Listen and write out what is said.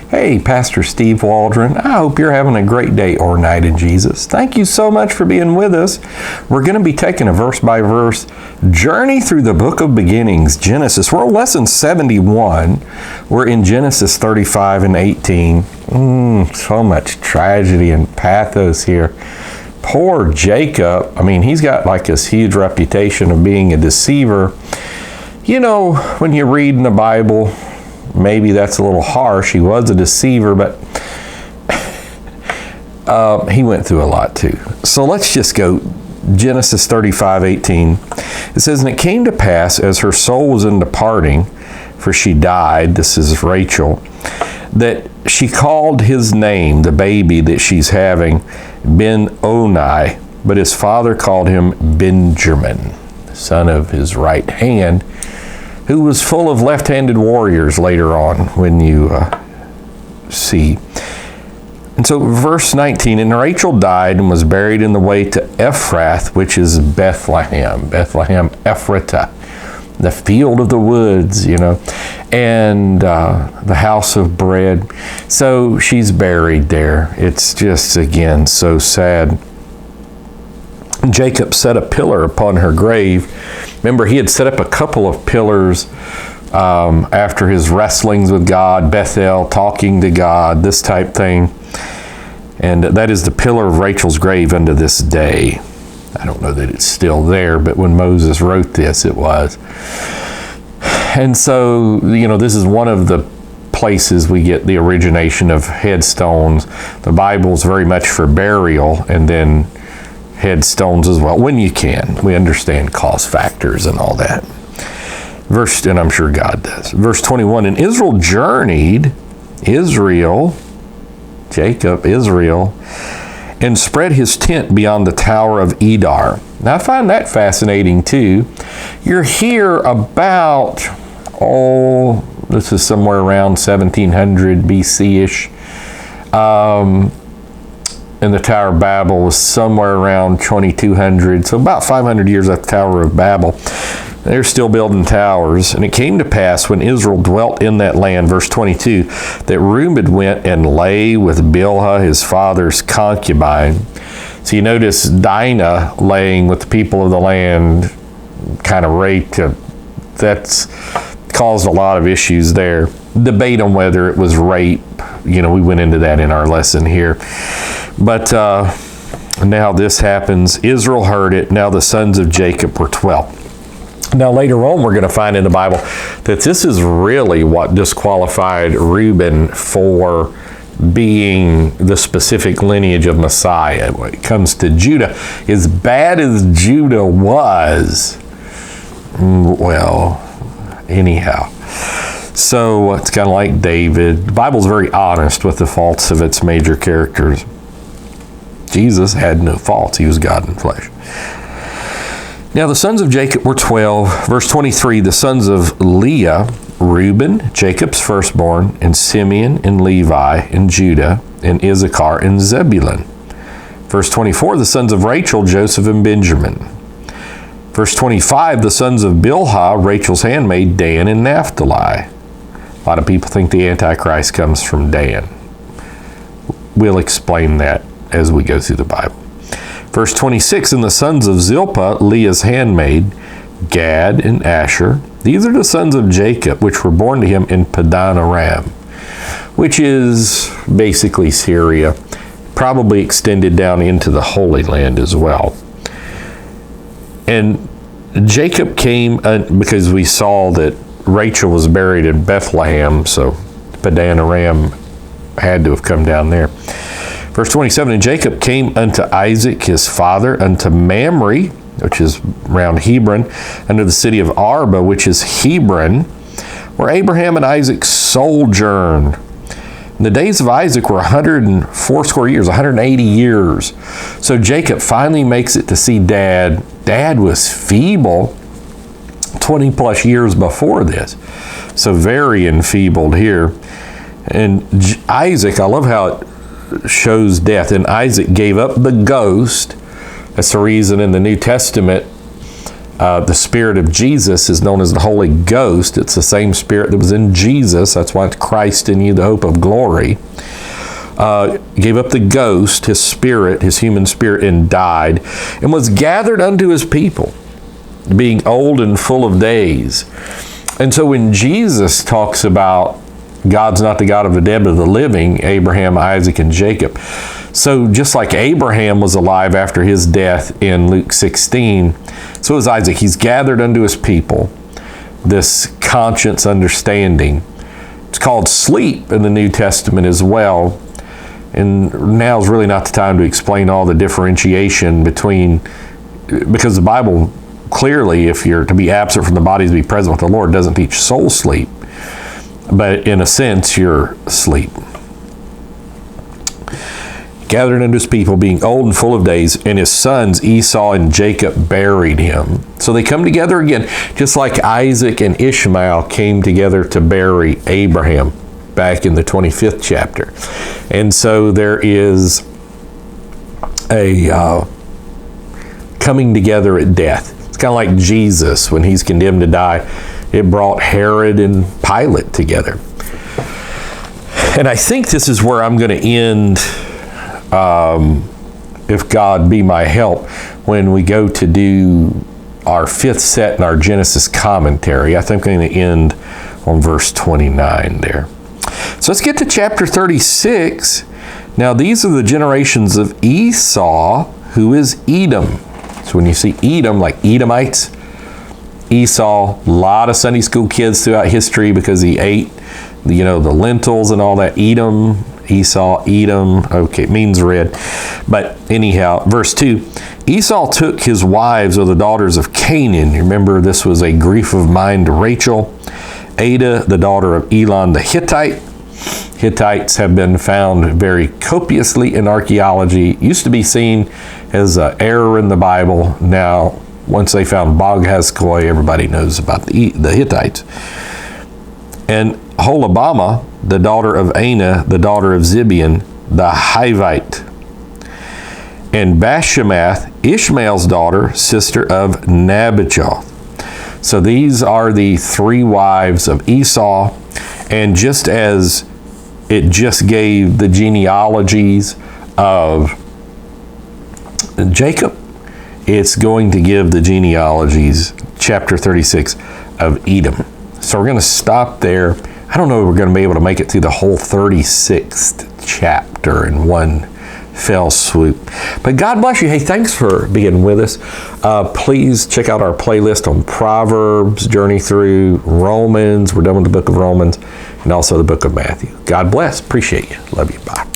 Hey, Pastor Steve Waldron. I hope you're having a great day or night in Jesus. Thank you so much for being with us. We're going to be taking a verse-by-verse journey through the book of beginnings, Genesis. We're on lesson 71. We're in Genesis 35 and 18. So much tragedy and pathos here. Poor Jacob. I mean, he's got like this huge reputation of being a deceiver. You know, when you read in the Bible, maybe that's a little harsh. He was a deceiver, but he went through a lot too. So let's just go Genesis 35:18. It says, "And it came to pass, as her soul was in departing, for she died," this is Rachel, "that she called his name," the baby that she's having, Ben-Oni, but his father called him Benjamin, son of his right hand, who was full of left-handed warriors later on when you see. And so verse 19, "And Rachel died and was buried in the way to Ephrath," which is Bethlehem Ephratah, the field of the woods, and the house of bread. So she's buried there. It's just, again, so sad. Jacob set a pillar upon her grave. Remember, he had set up a couple of pillars after his wrestlings with God, Bethel, talking to God, this type thing. And that is the pillar of Rachel's grave unto this day. I don't know that it's still there, but when Moses wrote this, it was. And so, this is one of the places we get the origination of headstones. The Bible's very much for burial, and then headstones as well, when you can. We understand cost factors and all that. And I'm sure God does. Verse 21, "And Israel journeyed," Jacob, "and spread his tent beyond the tower of Edar." Now I find that fascinating too. You're here about, this is somewhere around 1700 BC-ish. And the Tower of Babel was somewhere around 2200, so about 500 years after the Tower of Babel. They're still building towers. "And it came to pass when Israel dwelt in that land," verse 22, "that Reuben went and lay with Bilhah, his father's concubine." So you notice Dinah laying with the people of the land, kind of raped. That's caused a lot of issues there. Debate on whether it was rape. We went into that in our lesson here. But now this happens. Israel heard it. Now the sons of Jacob were 12. Now later on, we're going to find in the Bible that this is really what disqualified Reuben for being the specific lineage of Messiah. When it comes to Judah, as bad as Judah was, well, anyhow. So it's kind of like David. The Bible's very honest with the faults of its major characters. Jesus had no faults. He was God in flesh. Now the sons of Jacob were 12. Verse 23, "The sons of Leah, Reuben, Jacob's firstborn, and Simeon, and Levi, and Judah, and Issachar, and Zebulun." Verse 24, "The sons of Rachel, Joseph, and Benjamin." Verse 25, "The sons of Bilhah, Rachel's handmaid, Dan, and Naphtali." A lot of people think the Antichrist comes from Dan. We'll explain that as we go through the Bible. Verse 26, "And the sons of Zilpah, Leah's handmaid, Gad and Asher. These are the sons of Jacob, which were born to him in Padan Aram," which is basically Syria, probably extended down into the Holy Land as well. And Jacob came, because we saw that Rachel was buried in Bethlehem, so Padan Aram had to have come down there. Verse 27, "And Jacob came unto Isaac his father, unto Mamre," which is around Hebron, "unto the city of Arba," which is Hebron, where Abraham and Isaac sojourned. And the days of Isaac were 180 years, 180 years. So Jacob finally makes it to see Dad. Dad was feeble 20 plus years before this. So very enfeebled here. And Isaac, I love how it shows death. "And Isaac gave up the ghost." That's the reason in the New Testament The Spirit of Jesus is known as the Holy Ghost. It's the same Spirit that was in Jesus. That's why it's Christ in you, the hope of glory. Gave up the ghost, his spirit, his human spirit, and died, and was gathered unto his people, being old and full of days. And so when Jesus talks about God's not the God of the dead, but of the living, Abraham, Isaac, and Jacob. So just like Abraham was alive after his death in Luke 16, so is Isaac. He's gathered unto his people this conscience understanding. It's called sleep in the New Testament as well. And now is really not the time to explain all the differentiation between, because the Bible clearly, if you're to be absent from the body to be present with the Lord, doesn't teach soul sleep. But in a sense, you're asleep. Gathered unto his people, being old and full of days, and his sons Esau and Jacob buried him. So they come together again, just like Isaac and Ishmael came together to bury Abraham back in the 25th chapter. And so there is a coming together at death. It's kind of like Jesus when he's condemned to die. It brought Herod and Pilate together. And I think this is where I'm going to end, if God be my help, when we go to do our fifth set in our Genesis commentary. I think I'm going to end on verse 29 there. So let's get to chapter 36. Now these are the generations of Esau, who is Edom. So when you see Edom, like Edomites, Esau, a lot of Sunday school kids throughout history because he ate, the lentils and all that. Edom, Esau, Edom. Okay, it means red. But anyhow, verse 2, Esau took his wives or the daughters of Canaan. You remember this was a grief of mine to Rachel. Ada, the daughter of Elon the Hittite. Hittites have been found very copiously in archaeology. Used to be seen as an error in the Bible. Now, once they found Bog Haskoi, everybody knows about the Hittites. And Holabama, the daughter of Anah, the daughter of Zibeon, the Hivite. And Bashemath, Ishmael's daughter, sister of Nabojoth. So these are the three wives of Esau. And just as it just gave the genealogies of Jacob, it's going to give the genealogies, chapter 36, of Edom. So we're going to stop there. I don't know if we're going to be able to make it through the whole 36th chapter in one fell swoop. But God bless you. Hey, thanks for being with us. Please check out our playlist on Proverbs, Journey Through, Romans. We're done with the book of Romans, and also the book of Matthew. God bless. Appreciate you. Love you. Bye.